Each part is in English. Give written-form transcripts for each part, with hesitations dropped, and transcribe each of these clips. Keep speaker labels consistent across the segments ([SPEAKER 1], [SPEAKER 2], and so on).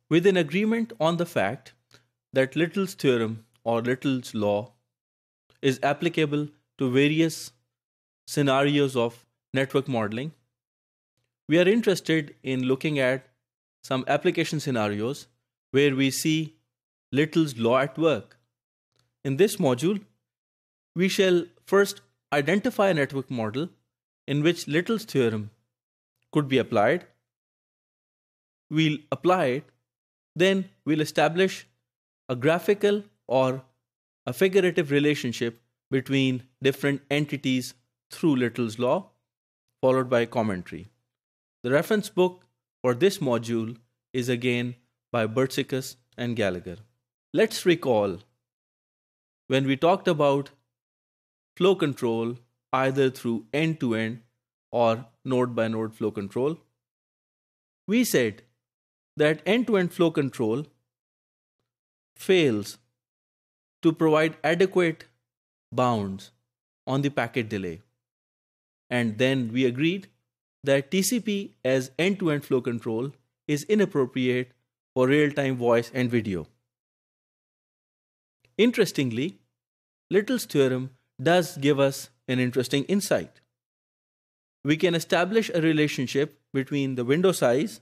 [SPEAKER 1] with an agreement on the fact that Little's theorem or Little's law is applicable to various scenarios of network modeling. We are interested in looking at some application scenarios where we see Little's law at work. In this module, we shall first identify a network model in which Little's theorem could be applied. We'll apply it, then we'll establish a graphical or a figurative relationship between different entities through Little's law, followed by commentary. The reference book for this module is again by Bertsicus and Gallagher. Let's recall when we talked about flow control either through end-to-end or node-by-node flow control. We said that end-to-end flow control fails to provide adequate bounds on the packet delay. And then we agreed that TCP as end-to-end flow control is inappropriate for real-time voice and video. Interestingly, Little's theorem does give us an interesting insight. We can establish a relationship between the window size,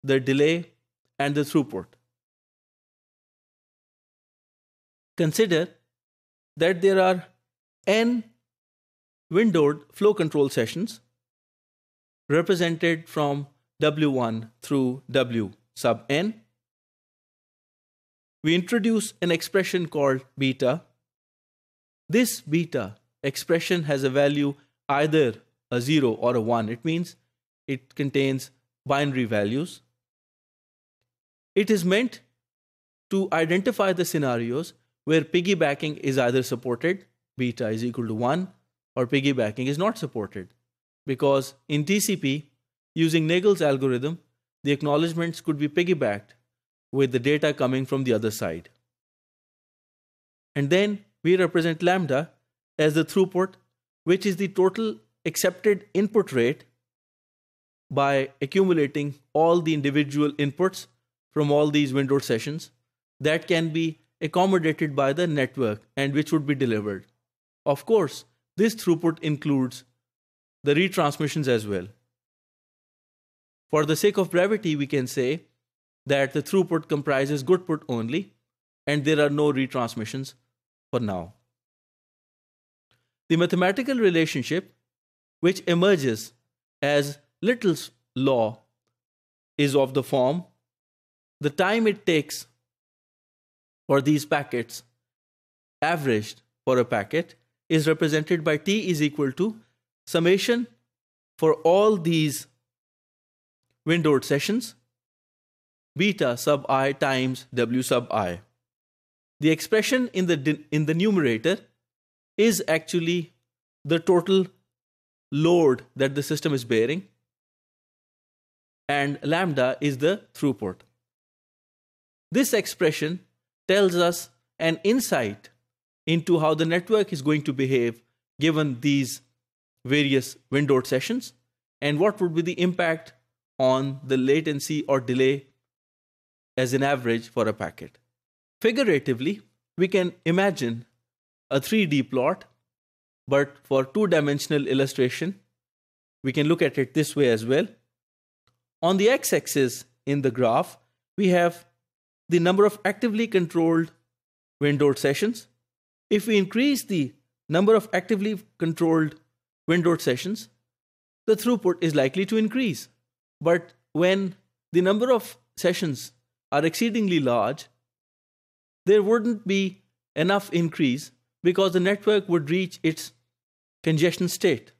[SPEAKER 1] the delay, and the throughput. Consider that there are n windowed flow control sessions represented from W1 through W sub n. We introduce an expression called beta. This beta expression has a value either a 0 or a 1. It means it contains binary values. It is meant to identify the scenarios where piggybacking is either supported, beta is equal to 1, or piggybacking is not supported. Because in TCP, using Nagel's algorithm, the acknowledgements could be piggybacked with the data coming from the other side. And then we represent lambda as the throughput, which is the total accepted input rate by accumulating all the individual inputs from all these windowed sessions that can be accommodated by the network and which would be delivered. Of course, this throughput includes the retransmissions as well. For the sake of brevity, we can say that the throughput comprises goodput only, and there are no retransmissions for now. The mathematical relationship which emerges as Little's law is of the form: the time it takes for these packets averaged for a packet is represented by T is equal to summation for all these windowed sessions, beta sub I times W sub I. The expression in the numerator is actually the total load that the system is bearing, and lambda is the throughput. This expression tells us an insight into how the network is going to behave given these various windowed sessions and what would be the impact on the latency or delay as an average for a packet. Figuratively, we can imagine a 3D plot, but for two-dimensional illustration, we can look at it this way as well. On the x-axis in the graph, we have the number of actively controlled windowed sessions. If we increase the number of actively controlled windowed sessions, the throughput is likely to increase. But when the number of sessions are exceedingly large, there wouldn't be enough increase because the network would reach its congestion state.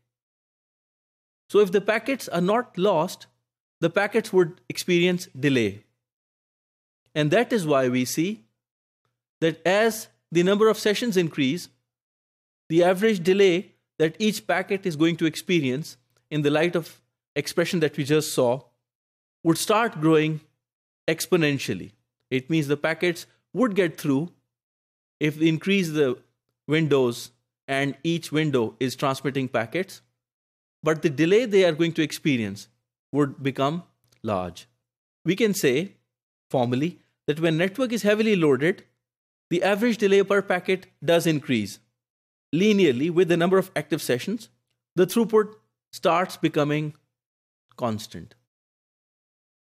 [SPEAKER 1] So if the packets are not lost, the packets would experience delay. And that is why we see that as the number of sessions increase, the average delay that each packet is going to experience in the light of expression that we just saw would start growing exponentially. It means the packets would get through if we increase the windows and each window is transmitting packets, but the delay they are going to experience would become large. we can say formally that when network is heavily loaded, the average delay per packet does increase. Linearly, with the number of active sessions, the throughput starts becoming constant.